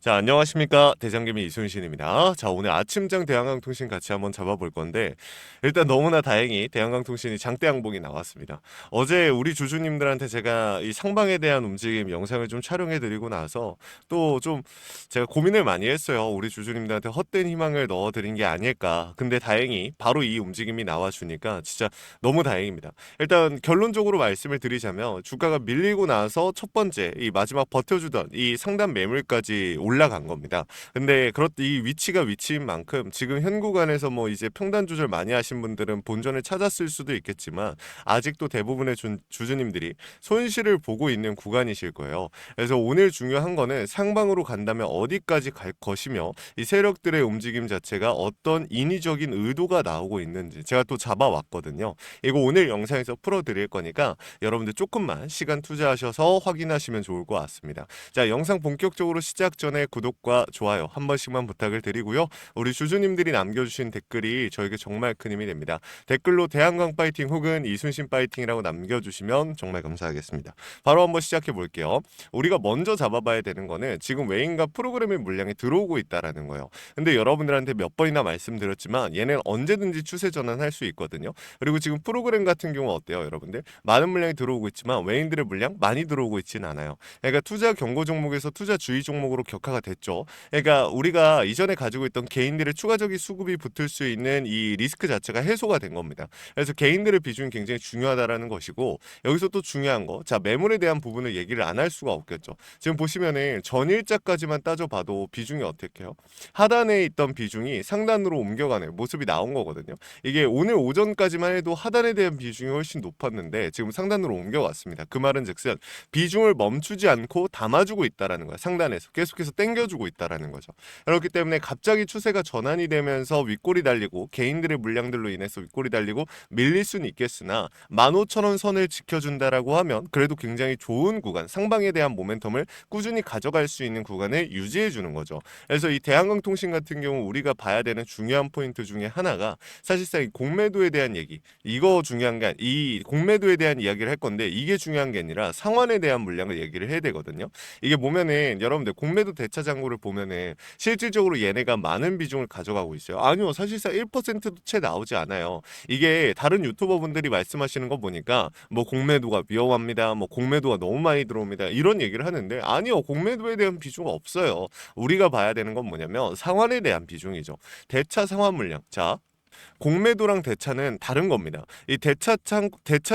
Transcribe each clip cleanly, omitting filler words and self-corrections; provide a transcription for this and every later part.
자, 안녕하십니까. 대장금이 이순신입니다. 자, 오늘 아침장 대한강통신 같이 한번 잡아볼 건데, 일단 너무나 다행히 대한강통신이 장대 양봉이 나왔습니다. 어제 우리 주주님들한테 제가 이 상방에 대한 움직임 영상을 좀 촬영해드리고 나서 또 좀 제가 고민을 많이 했어요. 우리 주주님들한테 헛된 희망을 넣어드린 게 아닐까. 근데 다행히 바로 이 움직임이 나와주니까 진짜 너무 다행입니다. 일단 결론적으로 말씀을 드리자면 주가가 밀리고 나서 첫 번째 이 마지막 버텨주던 이 상단 매물까지 올라간 겁니다. 근데 이 위치가 위치인 만큼 지금 현 구간에서 뭐 이제 평단 조절 많이 하신 분들은 본전을 찾았을 수도 있겠지만 아직도 대부분의 주주님들이 손실을 보고 있는 구간이실 거예요. 그래서 오늘 중요한 거는 상방으로 간다면 어디까지 갈 것이며 이 세력들의 움직임 자체가 어떤 인위적인 의도가 나오고 있는지 제가 또 잡아왔거든요. 이거 오늘 영상에서 풀어드릴 거니까 여러분들 조금만 시간 투자하셔서 확인하시면 좋을 것 같습니다. 자, 영상 본격적으로 시작 전에 구독과 좋아요 한 번씩만 부탁을 드리고요. 우리 주주님들이 남겨주신 댓글이 저에게 정말 큰 힘이 됩니다. 댓글로 대한강 파이팅 혹은 이순신 파이팅이라고 남겨주시면 정말 감사하겠습니다. 바로 한번 시작해 볼게요. 우리가 먼저 잡아봐야 되는 거는 지금 외인과 프로그램의 물량이 들어오고 있다라는 거예요. 근데 여러분들한테 몇 번이나 말씀드렸지만 얘는 언제든지 추세 전환할 수 있거든요. 그리고 지금 프로그램 같은 경우 어때요, 여러분들? 많은 물량이 들어오고 있지만 외인들의 물량 많이 들어오고 있지는 않아요. 그러니까 투자 경고 종목에서 투자 주의 종목으로 격화가 됐죠. 그러니까 우리가 이전에 가지고 있던 개인들의 추가적인 수급이 붙을 수 있는 이 리스크 자체가 해소가 된 겁니다. 그래서 개인들의 비중이 굉장히 중요하다라는 것이고 여기서 또 중요한 거, 자 매물에 대한 부분을 얘기를 안 할 수가 없겠죠. 지금 보시면은 전일자까지만 따져봐도 비중이 어떻게 해요? 하단에 있던 비중이 상단으로 옮겨가는 모습이 나온 거거든요. 이게 오늘 오전까지만 해도 하단에 대한 비중이 훨씬 높았는데 지금 상단으로 옮겨왔습니다. 그 말은 즉슨 비중을 멈추지 않고 담아주고 있다라는 거야. 상단에서 계속해서 땡겨주고 있다라는 거죠. 그렇기 때문에 갑자기 추세가 전환이 되면서 윗골이 달리고 개인들의 물량들로 인해서 윗골이 달리고 밀릴 수는 있겠으나 15,000원 선을 지켜준다라고 하면 그래도 굉장히 좋은 구간, 상방에 대한 모멘텀을 꾸준히 가져갈 수 있는 구간을 유지해 주는 거죠. 그래서 이 대한강통신 같은 경우 우리가 봐야 되는 중요한 포인트 중에 하나가 사실상 이 공매도에 대한 얘기, 이거 중요한 게 이 공매도에 대한 이야기를 할 건데 이게 중요한 게 아니라 상환에 대한 물량을 얘기를 해야 되거든요. 이게 보면은 여러분들 공매도 대차 잔고를 보면은 실질적으로 얘네가 많은 비중을 가져가고 있어요. 아니요, 사실상 1%도 채 나오지 않아요. 이게 다른 유튜버분들이 말씀하시는 거 보니까 뭐 공매도가 위험합니다, 뭐 공매도가 너무 많이 들어옵니다 이런 얘기를 하는데 아니요, 공매도에 대한 비중은 없어요. 우리가 봐야 되는 건 뭐냐면 상환에 대한 비중이죠. 대차 상환 물량. 자, 공매도랑 대차는 다른 겁니다. 이 대차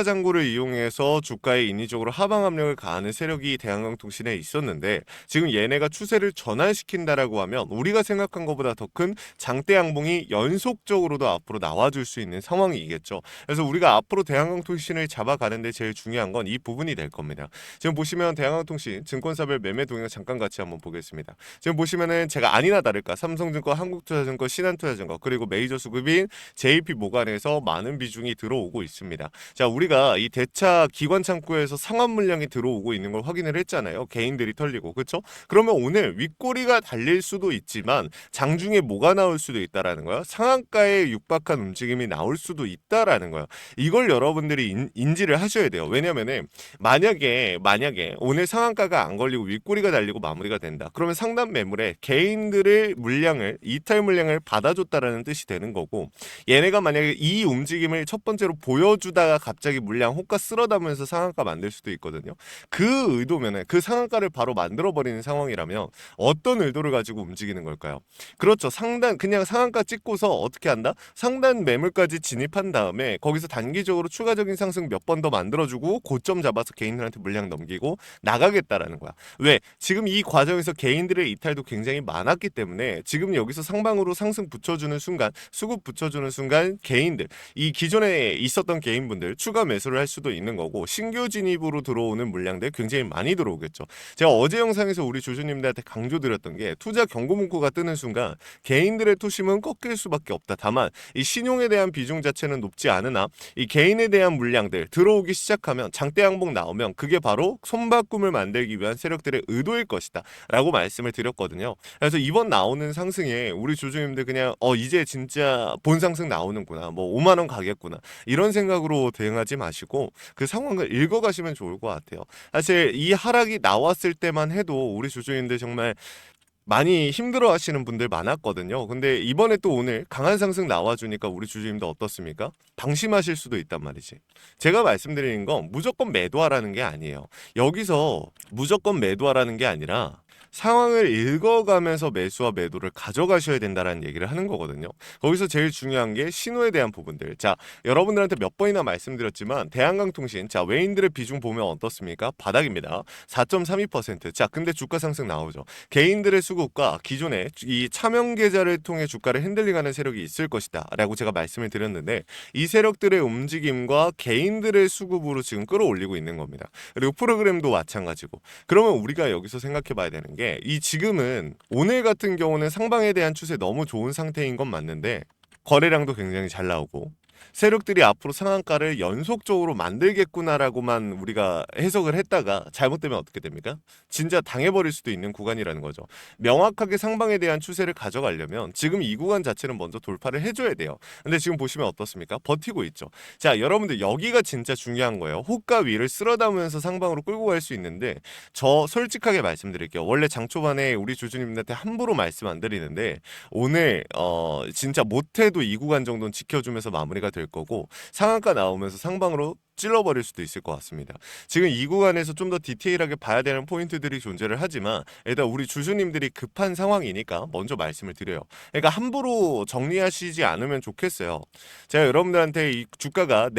잔고를 이용해서 주가에 인위적으로 하방 압력을 가하는 세력이 대한강통신에 있었는데 지금 얘네가 추세를 전환시킨다라고 하면 우리가 생각한 것보다 더 큰 장대 양봉이 연속적으로도 앞으로 나와줄 수 있는 상황이겠죠. 그래서 우리가 앞으로 대한강통신을 잡아가는데 제일 중요한 건 이 부분이 될 겁니다. 지금 보시면 대한강통신 증권사별 매매 동향 잠깐 같이 한번 보겠습니다. 지금 보시면은 제가 아니나 다를까 삼성증권, 한국투자증권, 신한투자증권 그리고 메이저 수급인 JP 모간에서 많은 비중이 들어오고 있습니다. 자, 우리가 이 대차 기관 창구에서 상환 물량이 들어오고 있는 걸 확인을 했잖아요. 개인들이 털리고, 그렇죠? 그러면 오늘 윗꼬리가 달릴 수도 있지만 장중에 뭐가 나올 수도 있다라는 거야. 상한가에 육박한 움직임이 나올 수도 있다라는 거야. 이걸 여러분들이 인지를 하셔야 돼요. 왜냐면은 만약에 오늘 상한가가 안 걸리고 윗꼬리가 달리고 마무리가 된다. 그러면 상단 매물에 개인들의 물량을 이탈 물량을 받아줬다라는 뜻이 되는 거고 얘네가 만약에 이 움직임을 첫 번째로 보여주다가 갑자기 물량 호가 쓸어담으면서 상한가 만들 수도 있거든요. 그 의도면은 그 상한가를 바로 만들어버리는 상황이라면 어떤 의도를 가지고 움직이는 걸까요? 그렇죠. 그냥 상한가 찍고서 어떻게 한다? 상단 매물까지 진입한 다음에 거기서 단기적으로 추가적인 상승 몇 번 더 만들어주고 고점 잡아서 개인들한테 물량 넘기고 나가겠다라는 거야. 왜? 지금 이 과정에서 개인들의 이탈도 굉장히 많았기 때문에 지금 여기서 상방으로 상승 붙여주는 순간 수급 붙여주는 순간 개인들, 이 기존에 있었던 개인분들 추가 매수를 할 수도 있는 거고 신규 진입으로 들어오는 물량들 굉장히 많이 들어오겠죠. 제가 어제 영상에서 우리 주주님들한테 강조드렸던 게 투자 경고 문구가 뜨는 순간 개인들의 투심은 꺾일 수밖에 없다. 다만 이 신용에 대한 비중 자체는 높지 않으나 이 개인에 대한 물량들 들어오기 시작하면 장대 양봉 나오면 그게 바로 손바꿈을 만들기 위한 세력들의 의도일 것이다 라고 말씀을 드렸거든요. 그래서 이번 나오는 상승에 우리 주주님들 그냥 이제 진짜 본 상승 나오는구나, 뭐 5만 원 가겠구나 이런 생각으로 대응하지 마시고 그 상황을 읽어가시면 좋을 것 같아요. 사실 이 하락이 나왔을 때만 해도 우리 주주님들 정말 많이 힘들어 하시는 분들 많았거든요. 근데 이번에 또 오늘 강한 상승 나와주니까 우리 주주님도 어떻습니까? 방심하실 수도 있단 말이지. 제가 말씀드리는 건 무조건 매도하라는 게 아니에요. 여기서 무조건 매도하라는 게 아니라 상황을 읽어가면서 매수와 매도를 가져가셔야 된다는 얘기를 하는 거거든요. 거기서 제일 중요한 게 신호에 대한 부분들. 자, 여러분들한테 몇 번이나 말씀드렸지만 대한강통신, 자, 외인들의 비중 보면 어떻습니까? 바닥입니다. 4.32%. 자, 근데 주가 상승 나오죠. 개인들의 수급과 기존의 이 차명 계좌를 통해 주가를 핸들링하는 세력이 있을 것이다 라고 제가 말씀을 드렸는데, 이 세력들의 움직임과 개인들의 수급으로 지금 끌어올리고 있는 겁니다. 그리고 프로그램도 마찬가지고. 그러면 우리가 여기서 생각해 봐야 되는 게, 이 지금은 오늘 같은 경우는 상방에 대한 추세 너무 좋은 상태인 건 맞는데 거래량도 굉장히 잘 나오고 세력들이 앞으로 상한가를 연속적으로 만들겠구나라고만 우리가 해석을 했다가 잘못되면 어떻게 됩니까? 진짜 당해버릴 수도 있는 구간이라는 거죠. 명확하게 상방에 대한 추세를 가져가려면 지금 이 구간 자체는 먼저 돌파를 해줘야 돼요. 근데 지금 보시면 어떻습니까? 버티고 있죠. 자, 여러분들 여기가 진짜 중요한 거예요. 호가 위를 쓸어담으면서 상방으로 끌고 갈 수 있는데, 저 솔직하게 말씀드릴게요. 원래 장 초반에 우리 주주님들한테 함부로 말씀 안 드리는데 오늘 진짜 못해도 이 구간 정도는 지켜주면서 마무리가 될 거고, 상한가 나오면서 상방으로 찔러버릴 수도 있을 것 같습니다. 지금 이 구간에서 좀 더 디테일하게 봐야 되는 포인트들이 존재를 하지만 일단 우리 주주님들이 급한 상황이니까 먼저 말씀을 드려요. 그러니까 함부로 정리하시지 않으면 좋겠어요. 제가 여러분들한테 이 주가가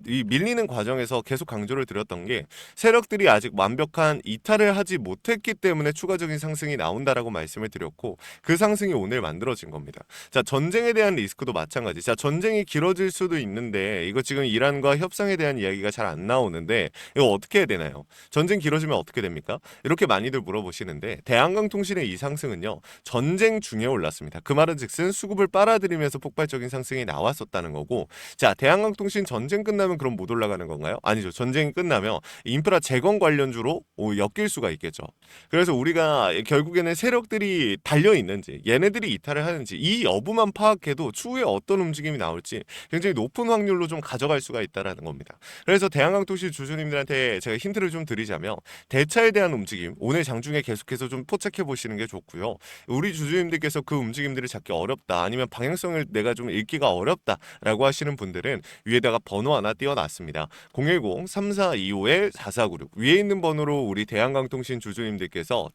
이 밀리는 과정에서 계속 강조를 드렸던 게, 세력들이 아직 완벽한 이탈을 하지 못했기 때문에 추가적인 상승이 나온다라고 말씀을 드렸고, 그 상승이 오늘 만들어진 겁니다. 자, 전쟁에 대한 리스크도 마찬가지. 자, 전쟁이 길어질 수도 있는데 이거 지금 이란과 협상에 대한 이야기가 잘 안 나오는데 이거 어떻게 해야 되나요? 전쟁 길어지면 어떻게 됩니까? 이렇게 많이들 물어보시는데, 대한강통신의 이 상승은요, 전쟁 중에 올랐습니다. 그 말은 즉슨 수급을 빨아들이면서 폭발적인 상승이 나왔었다는 거고, 자, 대한강통신 전쟁 끝나면 그럼 못 올라가는 건가요? 아니죠. 전쟁이 끝나면 인프라 재건 관련주로 엮일 수가 있겠죠. 그래서 우리가 결국에는 세력들이 달려 있는지, 얘네들이 이탈을 하는지 이 여부만 파악해도 추후에 어떤 움직임이 나올지 굉장히 높은 확률로 좀 가져갈 수가 있다라는 겁니다. 그래서 대한강통신 주주님들한테 제가 힌트를 좀 드리자면, 대차에 대한 움직임 오늘 장중에 계속해서 좀 포착해 보시는 게 좋고요. 우리 주주님들께서 그 움직임들을 잡기 어렵다, 아니면 방향성을 내가 좀 읽기가 어렵다라고 하시는 분들은 위에다가 번호 하나 띄워놨습니다. 010-3425-4496 위에 있는 번호로 우리 대한강통신 주주님들께서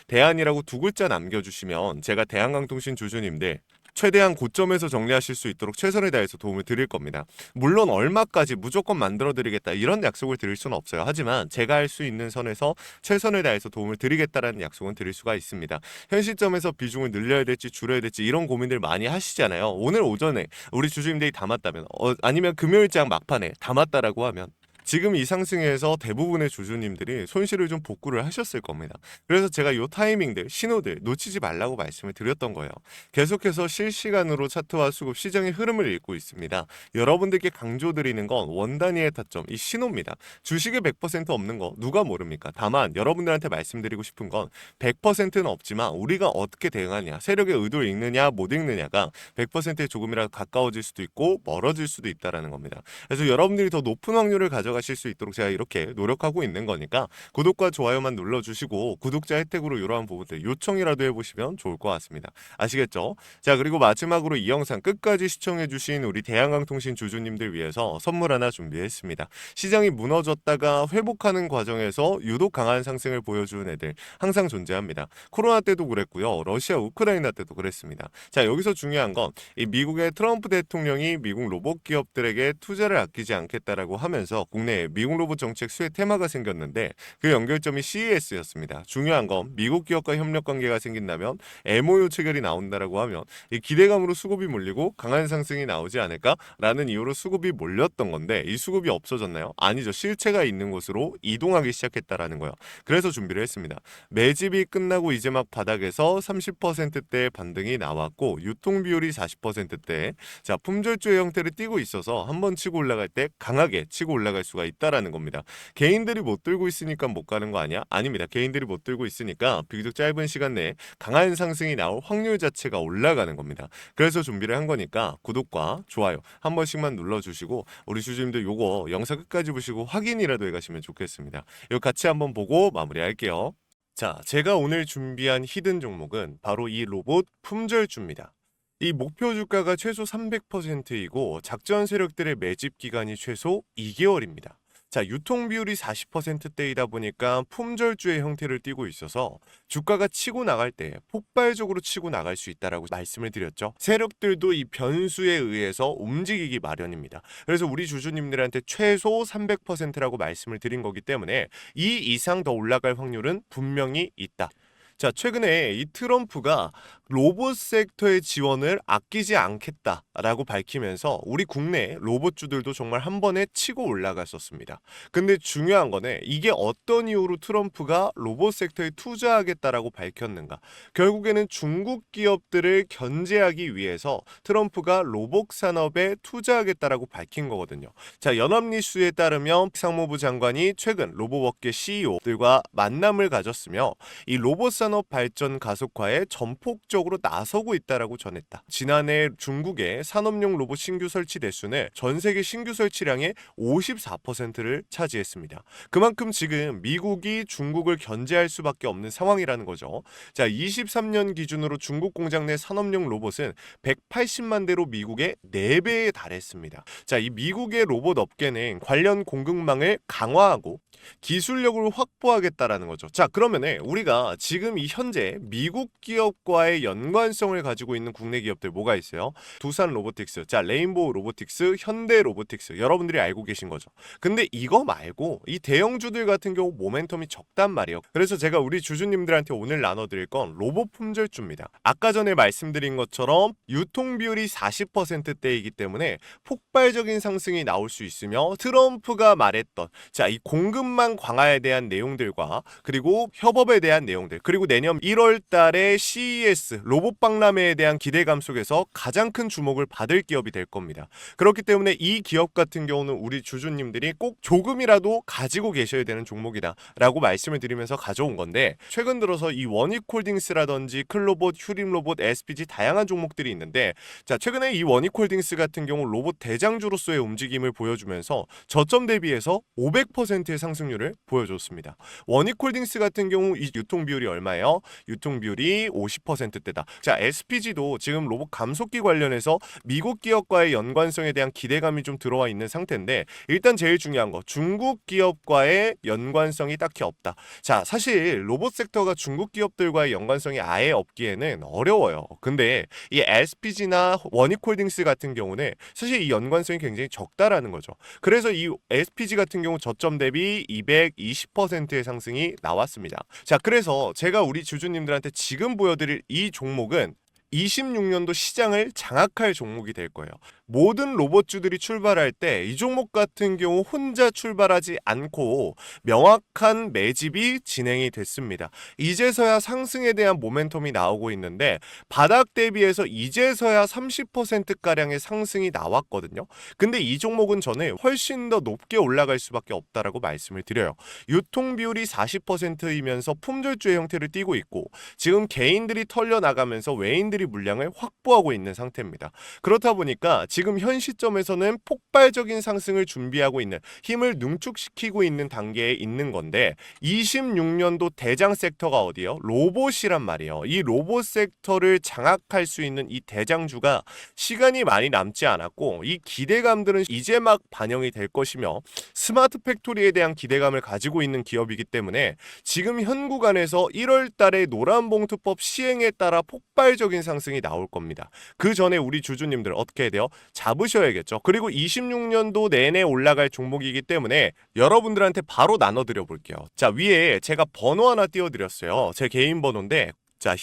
대한이라고 두 글자 남겨주시면 제가 대한강통신 주주님들 최대한 고점에서 정리하실 수 있도록 최선을 다해서 도움을 드릴 겁니다. 물론 얼마까지 무조건 만들어드리겠다 이런 약속을 드릴 수는 없어요. 하지만 제가 할 수 있는 선에서 최선을 다해서 도움을 드리겠다라는 약속은 드릴 수가 있습니다. 현 시점에서 비중을 늘려야 될지 줄여야 될지 이런 고민들 많이 하시잖아요. 오늘 오전에 우리 주주님들이 담았다면, 아니면 금요일장 막판에 담았다라고 하면 지금 이 상승에서 대부분의 주주님들이 손실을 좀 복구를 하셨을 겁니다. 그래서 제가 이 타이밍들, 신호들 놓치지 말라고 말씀을 드렸던 거예요. 계속해서 실시간으로 차트와 수급, 시장의 흐름을 읽고 있습니다. 여러분들께 강조드리는 건 원 단위의 타점, 이 신호입니다. 주식에 100% 없는 거 누가 모릅니까? 다만 여러분들한테 말씀드리고 싶은 건 100%는 없지만 우리가 어떻게 대응하냐, 세력의 의도를 읽느냐 못 읽느냐가 100%에 조금이라도 가까워질 수도 있고 멀어질 수도 있다는 겁니다. 그래서 여러분들이 더 높은 확률을 가져가실 수 있도록 제가 이렇게 노력하고 있는 거니까 구독과 좋아요만 눌러주시고, 구독자 혜택으로 이러한 부분들 요청이라도 해보시면 좋을 것 같습니다. 아시겠죠? 자, 그리고 마지막으로 이 영상 끝까지 시청해주신 우리 대한강통신 주주님들 위해서 선물 하나 준비했습니다. 시장이 무너졌다가 회복하는 과정에서 유독 강한 상승을 보여주는 애들 항상 존재합니다. 코로나 때도 그랬고요, 러시아 우크라이나 때도 그랬습니다. 자, 여기서 중요한 건 이 미국의 트럼프 대통령이 미국 로봇 기업들에게 투자를 아끼지 않겠다라고 하면서 국내에 미국 로봇 정책 수혜 테마가 생겼는데, 그 연결점이 CES였습니다. 중요한 건 미국 기업과 협력 관계가 생긴다면, MOU 체결이 나온다라고 하면 이 기대감으로 수급이 몰리고 강한 상승이 나오지 않을까라는 이유로 수급이 몰렸던 건데, 이 수급이 없어졌나요? 아니죠. 실체가 있는 곳으로 이동하기 시작했다라는 거예요. 그래서 준비를 했습니다. 매집이 끝나고 이제 막 바닥에서 30%대의 반등이 나왔고 유통 비율이 40%대, 자, 품절주의 형태를 띠고 있어서 한번 치고 올라갈 때 강하게 치고 올라갈 수가 있다라는 겁니다. 개인들이 못 들고 있으니까 못 가는 거 아니야? 아닙니다. 개인들이 못 들고 있으니까 비교적 짧은 시간 내에 강한 상승이 나올 확률 자체가 올라가는 겁니다. 그래서 준비를 한 거니까 구독과 좋아요 한 번씩만 눌러주시고, 우리 주주님들 요거 영상 끝까지 보시고 확인이라도 해가시면 좋겠습니다. 이거 같이 한번 보고 마무리할게요. 자, 제가 오늘 준비한 히든 종목은 바로 이 로봇 품절주입니다. 이 목표 주가가 최소 300%이고 작전 세력들의 매집 기간이 최소 2개월입니다. 자, 유통 비율이 40%대이다 보니까 품절주의 형태를 띠고 있어서 주가가 치고 나갈 때 폭발적으로 치고 나갈 수 있다라고 말씀을 드렸죠. 세력들도 이 변수에 의해서 움직이기 마련입니다. 그래서 우리 주주님들한테 최소 300%라고 말씀을 드린 거기 때문에 이 이상 더 올라갈 확률은 분명히 있다. 자, 최근에 이 트럼프가 로봇 섹터의 지원을 아끼지 않겠다라고 밝히면서 우리 국내 로봇주들도 정말 한 번에 치고 올라갔었습니다. 근데 중요한 거는 이게 어떤 이유로 트럼프가 로봇 섹터에 투자하겠다라고 밝혔는가? 결국에는 중국 기업들을 견제하기 위해서 트럼프가 로봇 산업에 투자하겠다라고 밝힌 거거든요. 자, 연합뉴스에 따르면 상무부 장관이 최근 로봇업계 CEO들과 만남을 가졌으며 이 로봇 산업 발전 가속화에 전폭적으로 나서고 있다라고 전했다. 지난해 중국의 산업용 로봇 신규 설치 대수는 전 세계 신규 설치량의 54%를 차지했습니다. 그만큼 지금 미국이 중국을 견제할 수밖에 없는 상황이라는 거죠. 자, 23년 기준으로 중국 공장 내 산업용 로봇은 180만 대로 미국의 4배에 달했습니다. 자, 이 미국의 로봇 업계는 관련 공급망을 강화하고 기술력을 확보하겠다라는 거죠. 자, 그러면은 우리가 지금 이 현재 미국 기업과의 연관성을 가지고 있는 국내 기업들 뭐가 있어요? 두산 로보틱스, 자, 레인보우 로보틱스, 현대 로보틱스, 여러분들이 알고 계신 거죠. 근데 이거 말고 이 대형주들 같은 경우 모멘텀이 적단 말이에요. 그래서 제가 우리 주주님들한테 오늘 나눠드릴 건 로봇 품절주입니다. 아까 전에 말씀드린 것처럼 유통 비율이 40%대이기 때문에 폭발적인 상승이 나올 수 있으며 트럼프가 말했던 자, 이 공급망 강화에 대한 내용들과 그리고 협업에 대한 내용들 그리고 내년 1월 달에 CES 로봇 박람회에 대한 기대감 속에서 가장 큰 주목을 받을 기업이 될 겁니다. 그렇기 때문에 이 기업 같은 경우는 우리 주주님들이 꼭 조금이라도 가지고 계셔야 되는 종목이다 라고 말씀을 드리면서 가져온 건데, 최근 들어서 이 원익홀딩스라든지 클로봇, 휴림로봇, SPG 다양한 종목들이 있는데, 자, 최근에 이 원익홀딩스 같은 경우 로봇 대장주로서의 움직임을 보여주면서 저점 대비해서 500%의 상승률을 보여줬습니다. 원익홀딩스 같은 경우 이 유통 비율이 얼마예요? 유통 비율이 50%대다. 자, SPG도 지금 로봇 감속기 관련해서 미국 기업과의 연관성에 대한 기대감이 좀 들어와 있는 상태인데, 일단 제일 중요한 거 중국 기업과의 연관성이 딱히 없다. 자, 사실 로봇 섹터가 중국 기업들과의 연관성이 아예 없기에는 어려워요. 근데 이 SPG나 원익홀딩스 같은 경우는 사실 이 연관성이 굉장히 적다라는 거죠. 그래서 이 SPG 같은 경우 저점 대비 220%의 상승이 나왔습니다. 자, 그래서 제가 우리 주주님들한테 지금 보여드릴 이 종목은 26년도 시장을 장악할 종목이 될 거예요. 모든 로봇주들이 출발할 때 이 종목 같은 경우 혼자 출발하지 않고 명확한 매집이 진행이 됐습니다. 이제서야 상승에 대한 모멘텀이 나오고 있는데 바닥 대비해서 이제서야 30%가량의 상승이 나왔거든요. 근데 이 종목은 저는 훨씬 더 높게 올라갈 수밖에 없다라고 말씀을 드려요. 유통 비율이 40%이면서 품절주의 형태를 띠고 있고 지금 개인들이 털려나가면서 외인들이 물량을 확보하고 있는 상태입니다. 그렇다 보니까 지금 현 시점에서는 폭발적인 상승을 준비하고 있는, 힘을 능축시키고 있는 단계에 있는 건데 26년도 대장 섹터가 어디요? 로봇이란 말이에요. 이 로봇 섹터를 장악할 수 있는 이 대장주가 시간이 많이 남지 않았고 이 기대감들은 이제 막 반영이 될 것이며 스마트 팩토리에 대한 기대감을 가지고 있는 기업이기 때문에 지금 현 구간에서 1월 달에 노란봉투법 시행에 따라 폭발적인 상승이 나올 겁니다. 그 전에 우리 주주님들 어떻게 해야 돼요? 잡으셔야겠죠. 그리고 26년도 내내 올라갈 종목이기 때문에 여러분들한테 바로 나눠드려 볼게요. 자, 위에 제가 번호 하나 띄워드렸어요. 제 개인 번호인데, 자,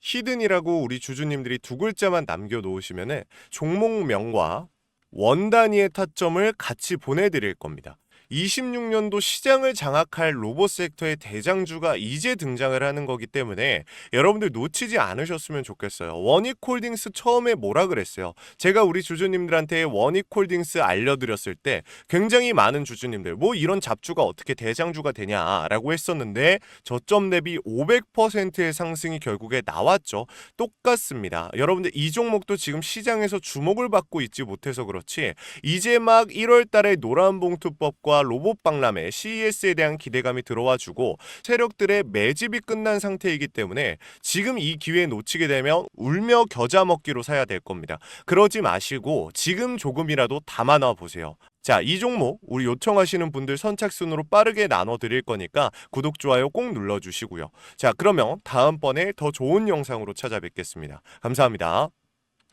히든이라고 우리 주주님들이 두 글자만 남겨놓으시면은 종목명과 원 단위의 타점을 같이 보내드릴 겁니다. 26년도 시장을 장악할 로봇 섹터의 대장주가 이제 등장을 하는 거기 때문에 여러분들 놓치지 않으셨으면 좋겠어요. 원익홀딩스 처음에 뭐라 그랬어요? 제가 우리 주주님들한테 원익홀딩스 알려드렸을 때 굉장히 많은 주주님들 뭐 이런 잡주가 어떻게 대장주가 되냐라고 했었는데 저점 대비 500%의 상승이 결국에 나왔죠. 똑같습니다. 여러분들 이 종목도 지금 시장에서 주목을 받고 있지 못해서 그렇지 이제 막 1월 달에 노란봉투법과 콘텐츠와 로봇 박람회 CES에 대한 기대감이 들어와주고 세력들의 매집이 끝난 상태이기 때문에 지금 이 기회 놓치게 되면 울며 겨자 먹기로 사야 될 겁니다. 그러지 마시고 지금 조금이라도 담아놔 보세요. 자, 이 종목 우리 요청하시는 분들 선착순으로 빠르게 나눠드릴 거니까 구독, 좋아요 꼭 눌러주시고요. 자, 그러면 다음번에 더 좋은 영상으로 찾아뵙겠습니다. 감사합니다.